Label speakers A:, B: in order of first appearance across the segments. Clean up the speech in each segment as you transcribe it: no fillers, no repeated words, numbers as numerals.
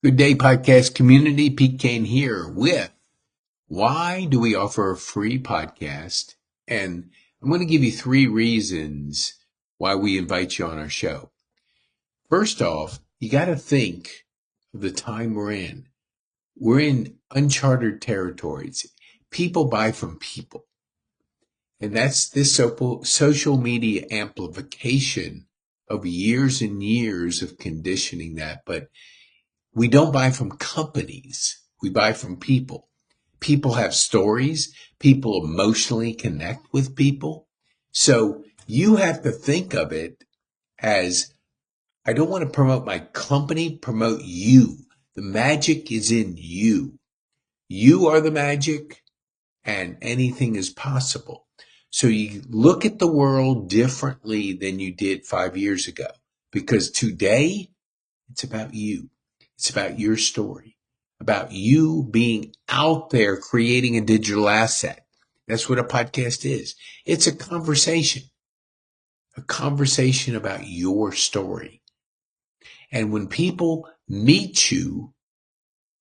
A: Good day, podcast community. PeteKane here with Why Do We Offer a Free Podcast? And I'm going to give you 3 reasons why we invite you on our show. First off, you got to think of the time we're in. We're in uncharted territories. People buy from people. And that's this social media amplification of years and years of conditioning that. But we don't buy from companies. We buy from people. People have stories. People emotionally connect with people. So you have to think of it as, I don't want to promote my company, promote you. The magic is in you. You are the magic and anything is possible. So you look at the world differently than you did 5 years ago because today it's about you. It's about your story, about you being out there creating a digital asset. That's what a podcast is. It's a conversation about your story. And when people meet you,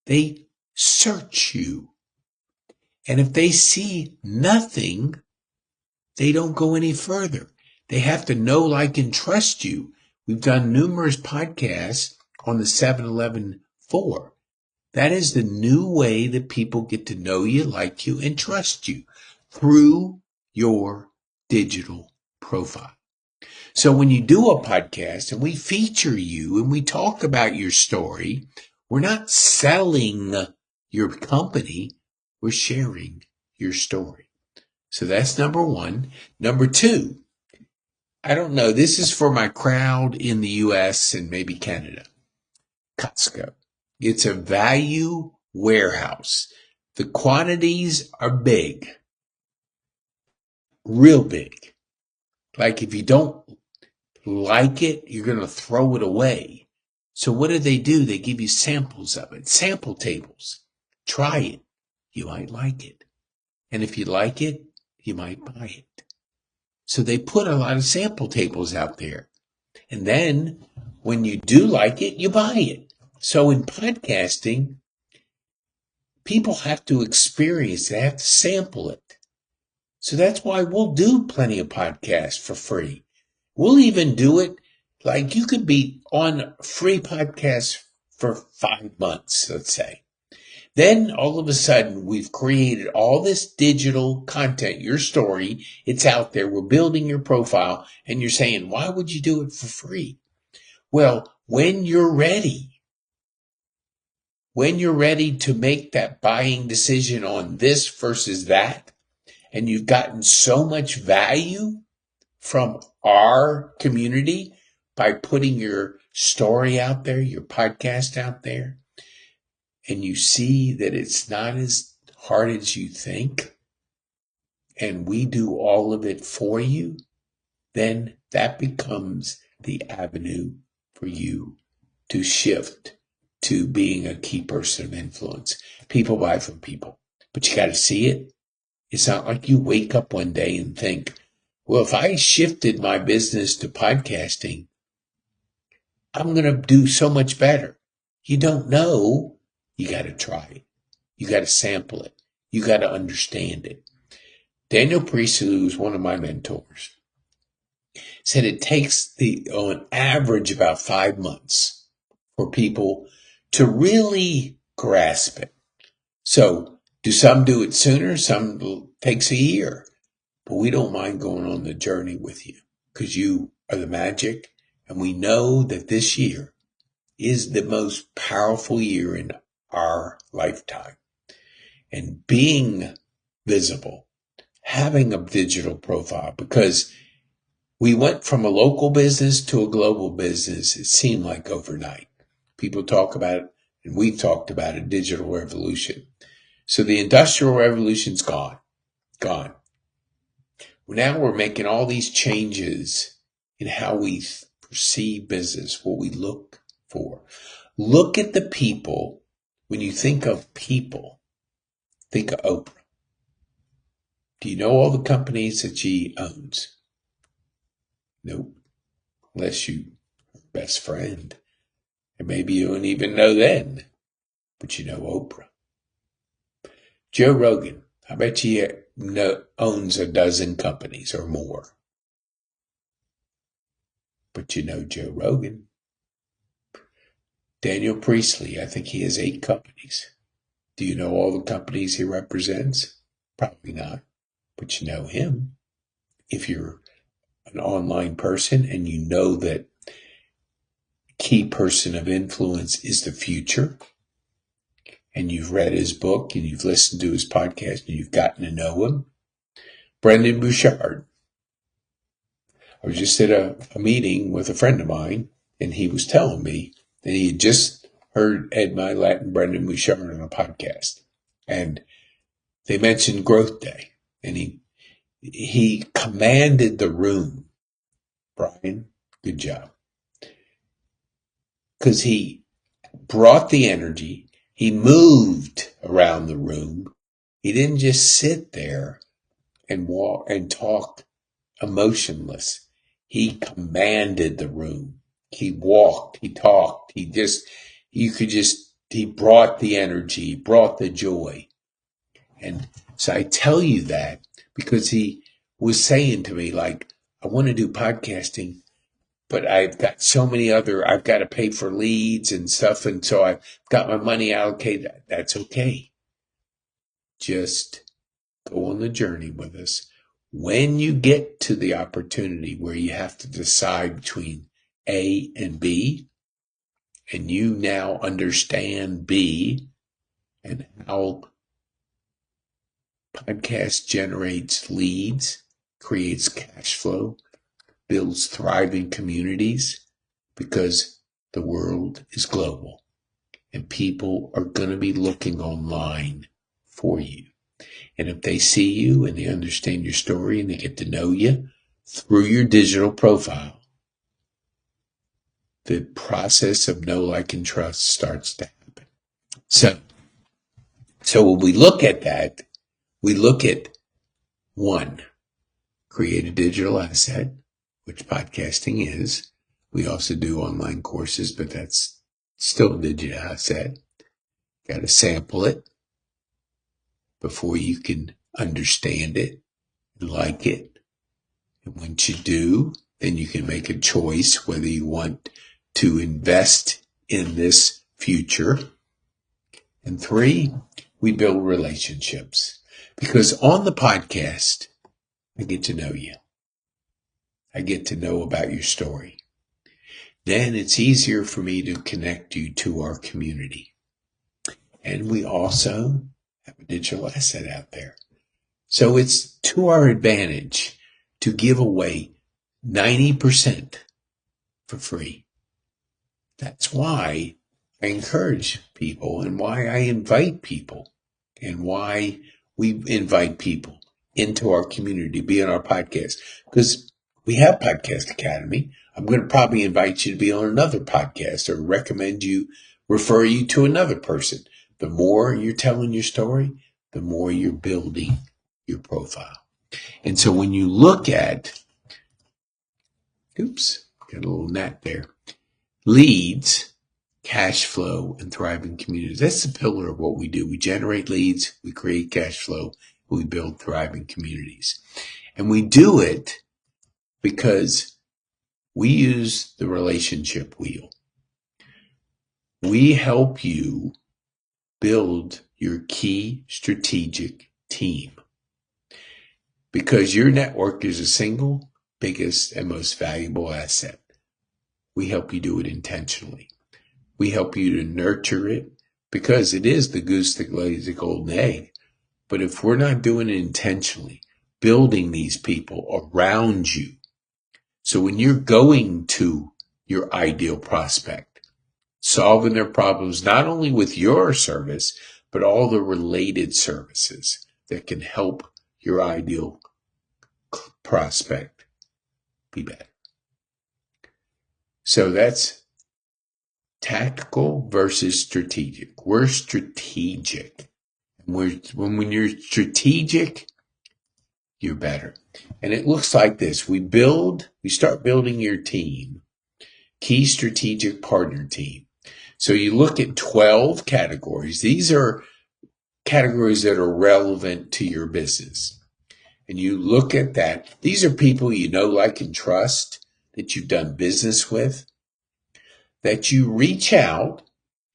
A: they search you. And if they see nothing, they don't go any further. They have to know, like, and trust you. We've done numerous podcasts on the 7-Eleven 4. That is the new way that people get to know you, like you, and trust you through your digital profile. So when you do a podcast and we feature you and we talk about your story, we're not selling your company, we're sharing your story. So that's number 1. Number 2, I don't know, this is for my crowd in the US and maybe Canada. Costco. It's a value warehouse. The quantities are big, real big. Like if you don't like it, you're going to throw it away. So what do? They give you samples of it, sample tables. Try it. You might like it. And if you like it, you might buy it. So they put a lot of sample tables out there. And then when you do like it, you buy it. So in podcasting, people have to experience it, they have to sample it. So that's why we'll do plenty of podcasts for free. We'll even do it like you could be on free podcasts for 5 months, let's say. Then all of a sudden we've created all this digital content, your story, it's out there, we're building your profile, and you're saying, why would you do it for free? Well, when you're ready to make that buying decision on this versus that, and you've gotten so much value from our community by putting your story out there, your podcast out there, and you see that it's not as hard as you think, and we do all of it for you, then that becomes the avenue for you to shift to being a key person of influence. People buy from people, but you got to see it. It's not like you wake up one day and think, well, if I shifted my business to podcasting, I'm going to do so much better. You don't know. You got to try it. You got to sample it. You got to understand it. Daniel Priestley, who's one of my mentors, said it takes on average about 5 months for people to really grasp it. So do some do it sooner? Some takes a year. But we don't mind going on the journey with you because you are the magic. And we know that this year is the most powerful year in our lifetime. And being visible, having a digital profile, because we went from a local business to a global business, it seemed like overnight. People talk about it, and we've talked about a digital revolution. So the industrial revolution's gone. Now we're making all these changes in how we perceive business, what we look for. Look at the people. When you think of people, think of Oprah. Do you know all the companies that she owns? Nope. Unless you her best friend. And maybe you don't even know then. but you know Oprah. Joe Rogan, I bet you owns a dozen companies or more, but you know Joe Rogan. Daniel Priestley, I think he has 8 companies. Do you know all the companies he represents? Probably not, but you know him. If you're an online person and you know that key person of influence is the future, and you've read his book and you've listened to his podcast and you've gotten to know him. Brendan Bouchard. I was just at a meeting with a friend of mine, and he was telling me that he had just heard Ed Milat and Brendan Bouchard on a podcast. And they mentioned Growth Day. And he commanded the room. Brian, good job. Because he brought the energy. He moved around the room. He didn't just sit there and walk and talk emotionless. He commanded the room. He walked, he talked, he brought the energy, he brought the joy. And so I tell you that because he was saying to me, like, I want to do podcasting, but I've got to pay for leads and stuff. And so I've got my money allocated. That's okay. Just go on the journey with us. When you get to the opportunity where you have to decide between A and B, and you now understand B and how podcast generates leads, creates cash flow, builds thriving communities, because the world is global and people are going to be looking online for you. And if they see you and they understand your story and they get to know you through your digital profile, the process of know, like, and trust starts to happen. So when we look at that, we look at 1, create a digital asset, which podcasting is. We also do online courses, but that's still a digital asset. Got to sample it before you can understand it and like it. And once you do, then you can make a choice whether you want to invest in this future. And 3, we build relationships. Because on the podcast, I get to know you. I get to know about your story. Then it's easier for me to connect you to our community. And we also have a digital asset out there. So it's to our advantage to give away 90% for free. That's why I encourage people and why I invite people and why we invite people into our community to be on our podcast. Because we have Podcast Academy. I'm going to probably invite you to be on another podcast or refer you to another person. The more you're telling your story, the more you're building your profile. And so when you look at, got a little gnat there, leads, cash flow, and thriving communities. That's the pillar of what we do. We generate leads, we create cash flow, we build thriving communities. And we do it because we use the relationship wheel. We help you build your key strategic team. Because your network is the single biggest and most valuable asset. We help you do it intentionally. We help you to nurture it because it is the goose that lays the golden egg. But if we're not doing it intentionally, building these people around you, so when you're going to your ideal prospect, solving their problems, not only with your service, but all the related services that can help your ideal prospect be better. So that's tactical versus strategic. We're strategic. When you're strategic, you're better. And it looks like this. We start building your team, key strategic partner team. So you look at 12 categories. These are categories that are relevant to your business. And you look at that. These are people you know, like, and trust, that you've done business with, that you reach out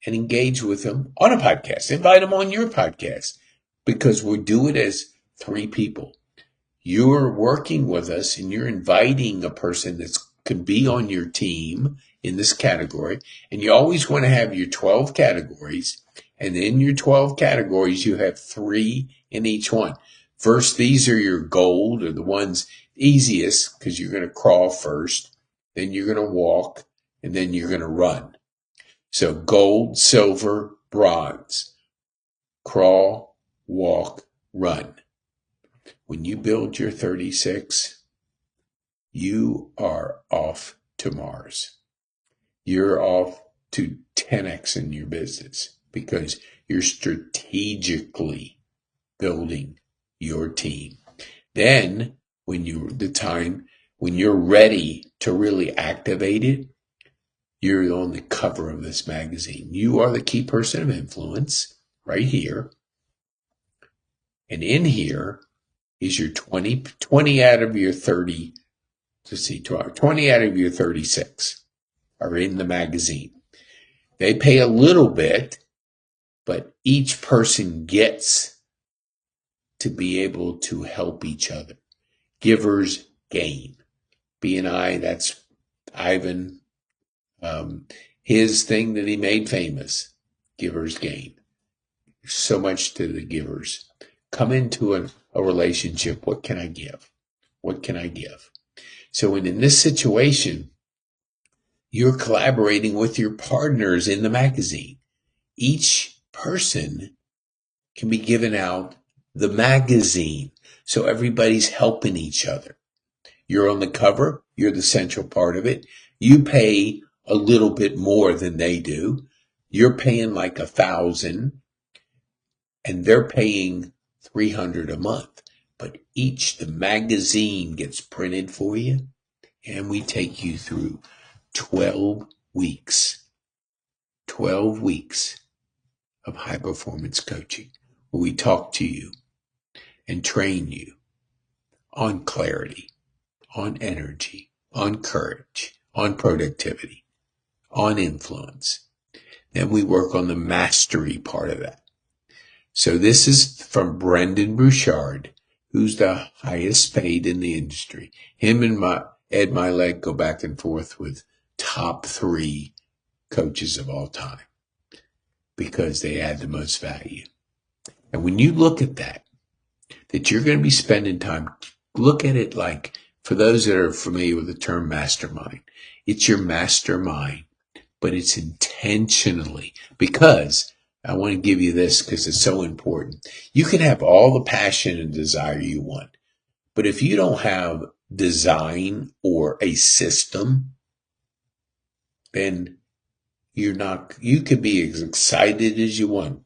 A: and engage with them on a podcast. Invite them on your podcast, because we do it as 3 people. You're working with us and you're inviting a person that could be on your team in this category. And you always want to have your 12 categories. And in your 12 categories, you have 3 in each one. First, these are your gold, or the ones easiest, because you're going to crawl first, then you're going to walk, and then you're going to run. So gold, silver, bronze, crawl, walk, run. When you build your 36, you are off to Mars. You're off to 10x in your business, because you're strategically building your team. Then when you're ready to really activate it, you're on the cover of this magazine. You are the key person of influence right here. And in here is your 20 out of your 30, 20 out of your 36 are in the magazine. They pay a little bit, but each person gets to be able to help each other. Givers gain. B&I, that's Ivan, his thing that he made famous. Givers gain. So much to the givers. Come into a relationship. What can I give? What can I give? So in this situation, you're collaborating with your partners in the magazine. Each person can be given out the magazine, so everybody's helping each other. You're on the cover. You're the central part of it. You pay a little bit more than they do. You're paying like $1,000, and they're paying $300 a month. But the magazine gets printed for you, and we take you through 12 weeks. 12 weeks of high performance coaching, where we talk to you and train you on clarity, on energy, on courage, on productivity, on influence. Then we work on the mastery part of that. So this is from Brendan Bouchard, who's the highest paid in the industry. Him and Ed Milet go back and forth with top 3 coaches of all time, because they add the most value. And when you look at that you're going to be spending time, look at it like, for those that are familiar with the term mastermind, it's your mastermind, but it's intentionally, because I want to give you this because it's so important. You can have all the passion and desire you want, but if you don't have design or a system, then you could be as excited as you want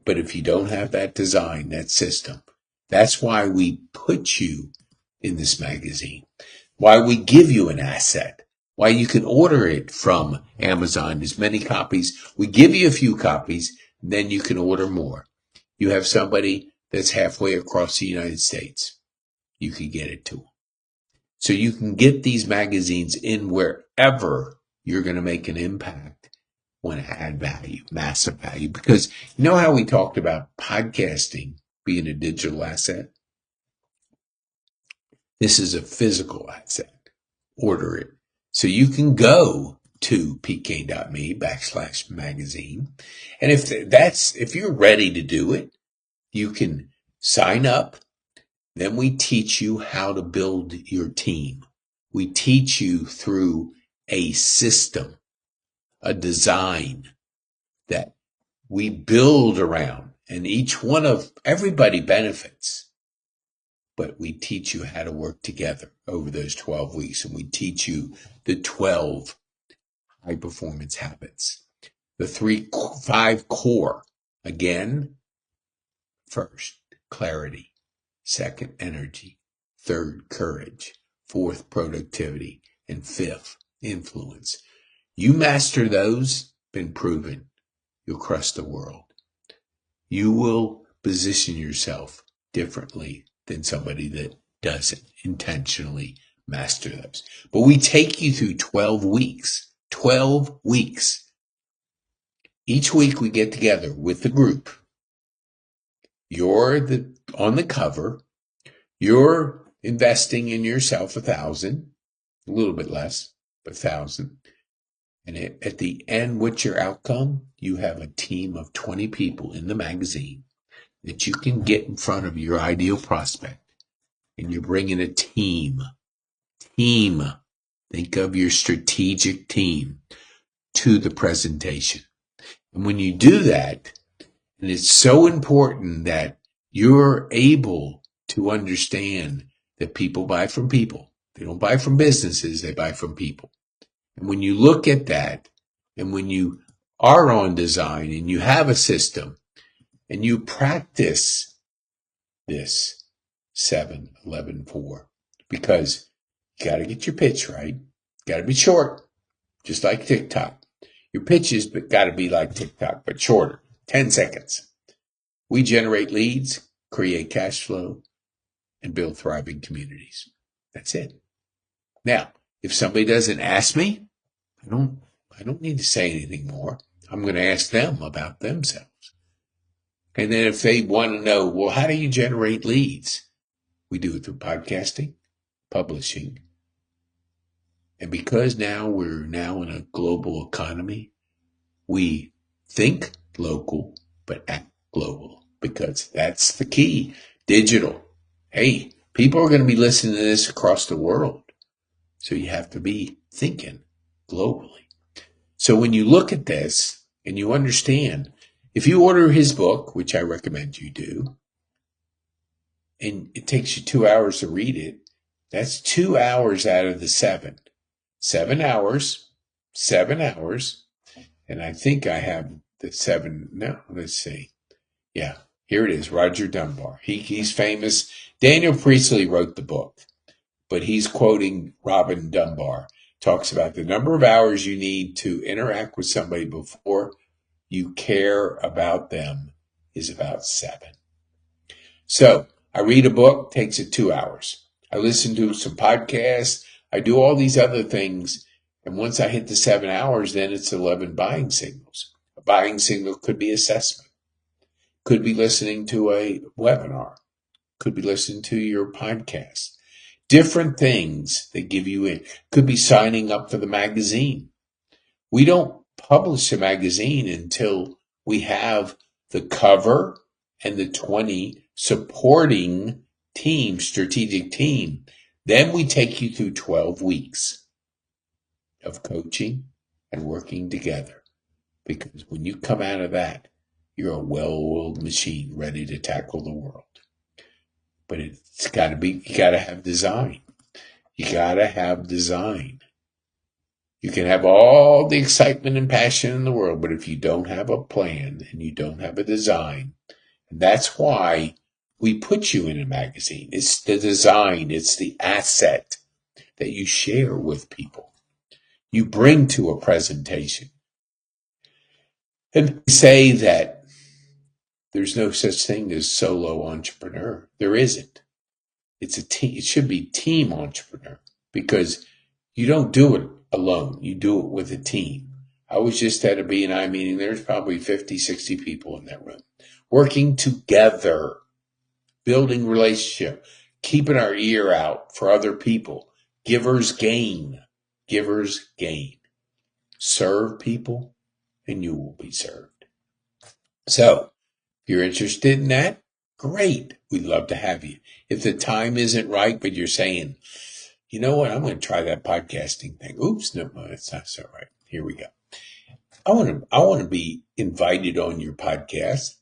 A: but if you don't have that design, that system. That's why we put you in this magazine, why we give you an asset, why you can order it from Amazon, as many copies. We give you a few copies, then you can order more. You have somebody that's halfway across the United States, you can get it to them. So you can get these magazines in wherever you're going to make an impact, want to add value, massive value. Because you know how we talked about podcasting being a digital asset? This is a physical asset. Order it. So you can go to PeteKane.me/magazine. And if you're ready to do it, you can sign up. Then we teach you how to build your team. We teach you through a system, a design that we build around, and everybody benefits. But we teach you how to work together over those 12 weeks, and we teach you the 12 high performance habits, the 5 core. Again, first, clarity. Second, energy. Third, courage. Fourth, productivity. And fifth, influence. You master those, been proven, you'll crush the world. You will position yourself differently than somebody that doesn't intentionally master those. But we take you through 12 weeks. 12 weeks. Each week we get together with the group. You're on the cover. You're investing in yourself $1,000, a little bit less, but $1,000. And at the end, what's your outcome? You have a team of 20 people in the magazine that you can get in front of your ideal prospect. And you're bringing a team. Think of your strategic team to the presentation. And when you do that, and it's so important that you're able to understand that people buy from people. They don't buy from businesses, they buy from people. And when you look at that, and when you are on design and you have a system and you practice this 7-11-4, because you got to get your pitch right. Got to be short, just like TikTok. Your pitches got to be like TikTok, but shorter, 10 seconds. We generate leads, create cash flow, and build thriving communities. That's it. Now, if somebody doesn't ask me, I don't need to say anything more. I'm going to ask them about themselves. And then if they want to know, well, how do you generate leads? We do it through podcasting, publishing. And because we're now in a global economy, we think local, but act global, because that's the key. Digital. Hey, people are going to be listening to this across the world. So you have to be thinking globally. So when you look at this and you understand, if you order his book, which I recommend you do, and it takes you 2 hours to read it, that's 2 hours out of the 7. 7 hours. And I think I have the 7. No, let's see. Yeah, here it is. Roger Dunbar. He's famous. Daniel Priestley wrote the book, but he's quoting Robin Dunbar. Talks about the number of hours you need to interact with somebody before you care about them is about 7. So I read a book, takes it 2 hours. I listen to some podcasts. I do all these other things. And once I hit the 7 hours, then it's 11 buying signals. A buying signal could be assessment, could be listening to a webinar, could be listening to your podcast. Different things that give you in. Could be signing up for the magazine. We don't publish a magazine until we have the cover and the 20 supporting team, strategic team. Then we take you through 12 weeks of coaching and working together. Because when you come out of that, you're a well-oiled machine ready to tackle the world. But it's got to be, you got to have design. You got to have design. You can have all the excitement and passion in the world, but if you don't have a plan and you don't have a design, and that's why we put you in a magazine. It's the design. It's the asset that you share with people. You bring to a presentation. And say that there's no such thing as solo entrepreneur. There isn't. It's a team. It should be team entrepreneur, because you don't do it alone. You do it with a team. I was just at a B&I meeting. There's probably 50, 60 people in that room working together, building relationship, keeping our ear out for other people. Givers gain. Givers gain. Serve people and you will be served. So if you're interested in that, great. We'd love to have you. If the time isn't right, but you're saying, you know what, I'm going to try that podcasting thing. Oops, no, it's not so right. Here we go. I want to be invited on your podcast.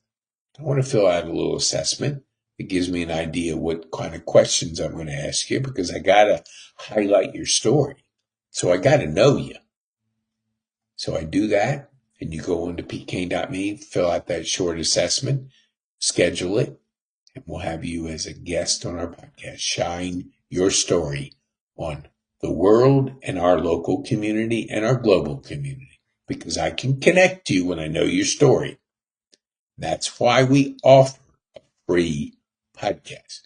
A: I want to fill out a little assessment. It gives me an idea what kind of questions I'm going to ask you, because I got to highlight your story. So I got to know you. So I do that, and you go into PeteKane.me, fill out that short assessment, schedule it, and we'll have you as a guest on our podcast. Shine your story on the world and our local community and our global community, because I can connect you when I know your story. That's why we offer a free podcast.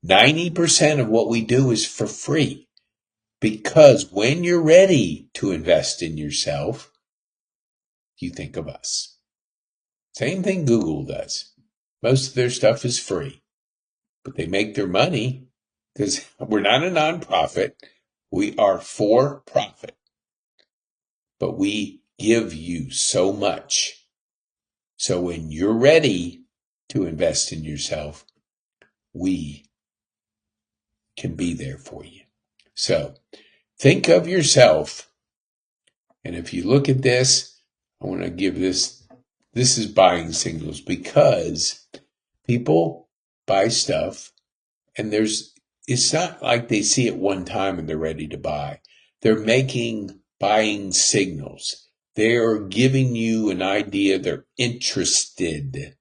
A: 90% of what we do is for free, because when you're ready to invest in yourself, you think of us. Same thing Google does. Most of their stuff is free, but they make their money because we're not a nonprofit. We are for profit, but we give you so much. So when you're ready to invest in yourself, we can be there for you. So think of yourself. And if you look at this, I want to give this is buying signals, because people buy stuff and it's not like they see it one time and they're ready to buy. They're making buying signals. They're giving you an idea. They're interested.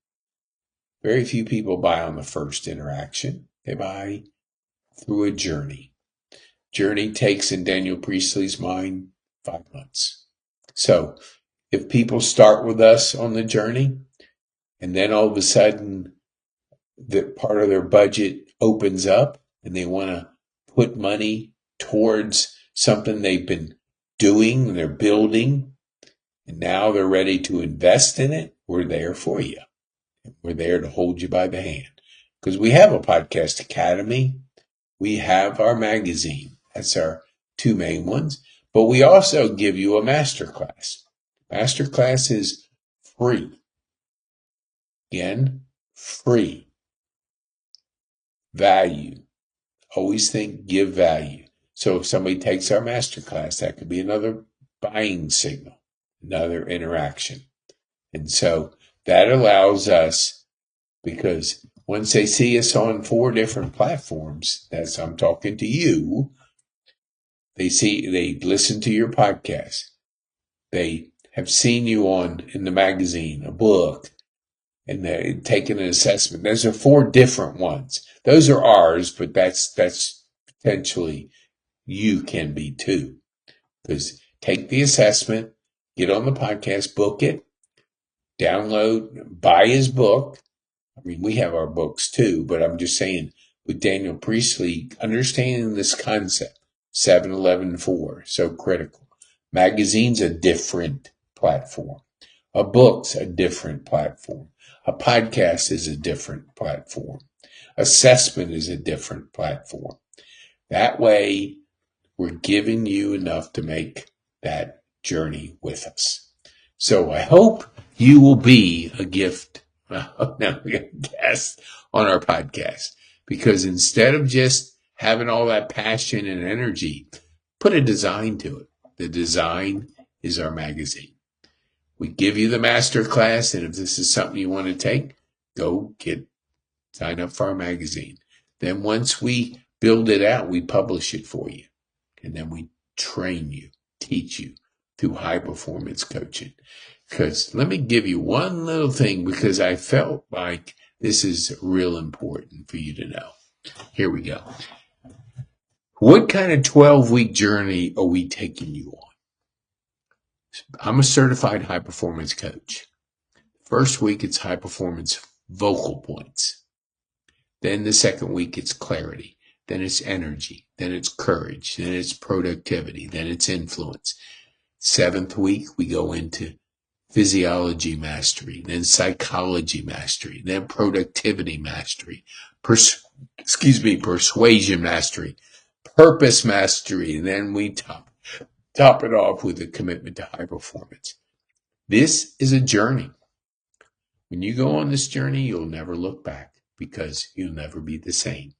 A: Very few people buy on the first interaction. They buy through a journey. Journey takes, in Daniel Priestley's mind, 5 months. So if people start with us on the journey, and then all of a sudden that part of their budget opens up and they want to put money towards something they've been doing, they're building, and now they're ready to invest in it, we're there for you. We're there to hold you by the hand. Because we have a podcast academy. We have our magazine. That's our two main ones. But we also give you a masterclass. Masterclass is free. Again, free. Value. Always think give value. So if somebody takes our masterclass, that could be another buying signal, another interaction. And so that allows us, because once they see us on 4 different platforms, that's, I'm talking to you, they listen to your podcast. They have seen you in the magazine, a book, and they're taking an assessment. Those are 4 different ones. Those are ours, but that's potentially you can be too. Because take the assessment, get on the podcast, book it, download, buy his book. I mean, we have our books too, but I'm just saying with Daniel Priestley, understanding this concept, 7-11-4, so critical. Magazine's a different platform. A book's a different platform. A podcast is a different platform. Assessment is a different platform. That way, we're giving you enough to make that journey with us. So I hope you will be a guest on our podcast, because instead of just having all that passion and energy, put a design to it. The design is our magazine. We give you the master class, and if this is something you want to take, go sign up for our magazine. Then once we build it out, we publish it for you. And then we train you, teach you through high performance coaching. Because let me give you one little thing, because I felt like this is real important for you to know. Here we go. What kind of 12-week journey are we taking you on? I'm a certified high performance coach. First week, it's high performance vocal points. Then the second week, it's clarity. Then it's energy. Then it's courage. Then it's productivity. Then it's influence. 7th week, we go into physiology mastery, then psychology mastery, then productivity mastery, persuasion mastery, purpose mastery, and then we top it off with a commitment to high performance. This is a journey. When you go on this journey, you'll never look back, because you'll never be the same.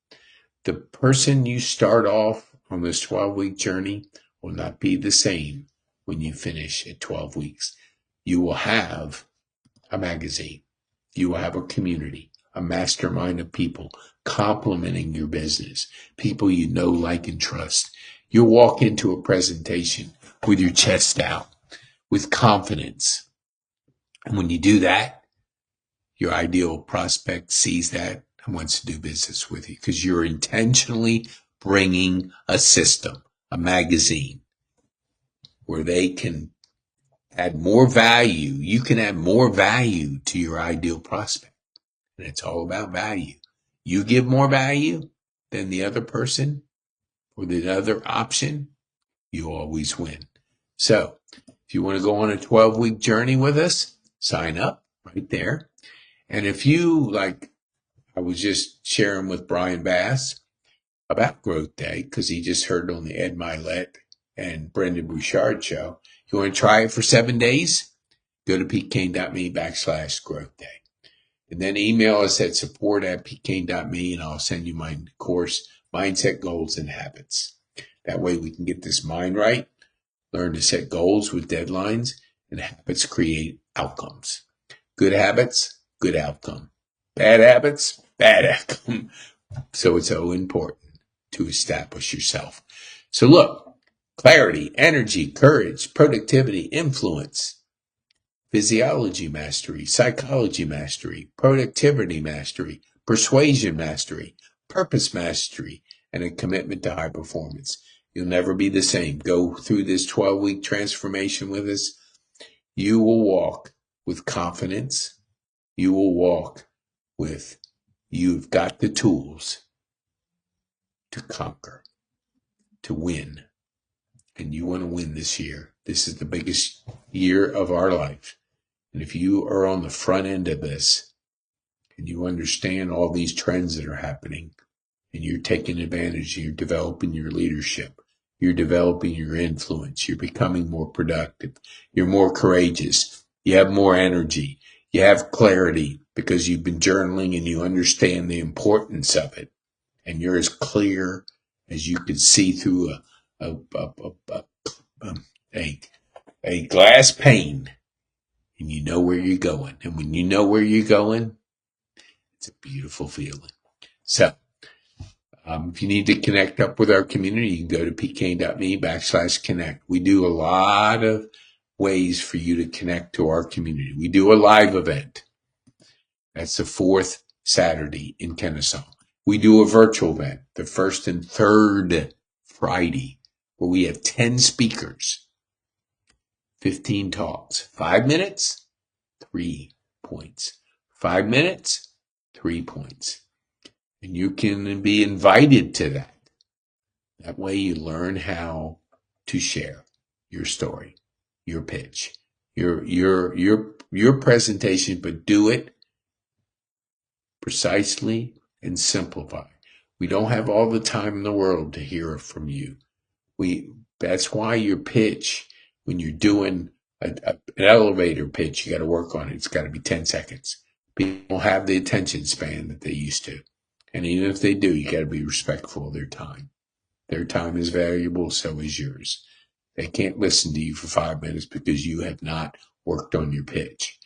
A: The person you start off on this 12-week journey will not be the same when you finish at 12 weeks. You will have a magazine. You will have a community, a mastermind of people complementing your business, people you know, like, and trust. You'll walk into a presentation with your chest out, with confidence. And when you do that, your ideal prospect sees that and wants to do business with you, because you're intentionally bringing a system, a magazine where they can add more value. You can add more value to your ideal prospect. And it's all about value. You give more value than the other person or the other option, you always win. So if you want to go on a 12-week journey with us, sign up right there. And if you, like I was just sharing with Brian Bass about Growth Day, because he just heard on the Ed Milet and Brendan Bouchard show, you want to try it for 7 days? Go to PeteKane.me/Growth Day. And then email us at support@PeteKane.me and I'll send you my course, Mindset, Goals, and Habits. That way we can get this mind right, learn to set goals with deadlines, and habits create outcomes. Good habits, good outcome. Bad habits, bad outcome. So it's so important to establish yourself. So look, clarity, energy, courage, productivity, influence, physiology mastery, psychology mastery, productivity mastery, persuasion mastery, purpose mastery, and a commitment to high performance. You'll never be the same. Go through this 12-week transformation with us. You will walk with confidence. You will walk with, you've got the tools to conquer, to win. And you want to win this year. This is the biggest year of our life. And if you are on the front end of this and you understand all these trends that are happening and you're taking advantage, you're developing your leadership, you're developing your influence, you're becoming more productive, you're more courageous, you have more energy, you have clarity because you've been journaling and you understand the importance of it. And you're as clear as you can see through a glass pane. And you know where you're going. And when you know where you're going, it's a beautiful feeling. So, if you need to connect up with our community, you can go to PeteKane.me/connect. We do a lot of ways for you to connect to our community. We do a live event. That's the 4th Saturday in Kennesaw. We do a virtual event, the 1st and 3rd Friday, where we have 10 speakers, 15 talks, 5 minutes, 3 points. 5 minutes, 3 points. And you can be invited to that. That way you learn how to share your story, your pitch, your presentation, but do it precisely and simplify. We don't have all the time in the world to hear from you. That's why your pitch, when you're doing an elevator pitch, you got to work on it. It's got to be 10 seconds. People don't have the attention span that they used to. And even if they do, you got to be respectful of their time. Their time is valuable, so is yours. They can't listen to you for 5 minutes because you have not worked on your pitch.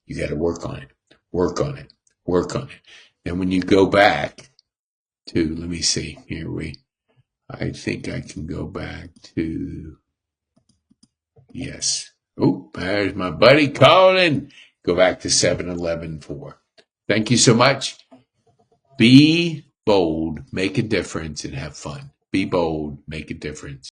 A: You got to work on it, work on it, work on it. And when you go back to, let me see, I think I can go back to, yes. Oh, there's my buddy calling. Go back to 7-11-4. Thank you so much. Be bold, make a difference, and have fun. Be bold, make a difference.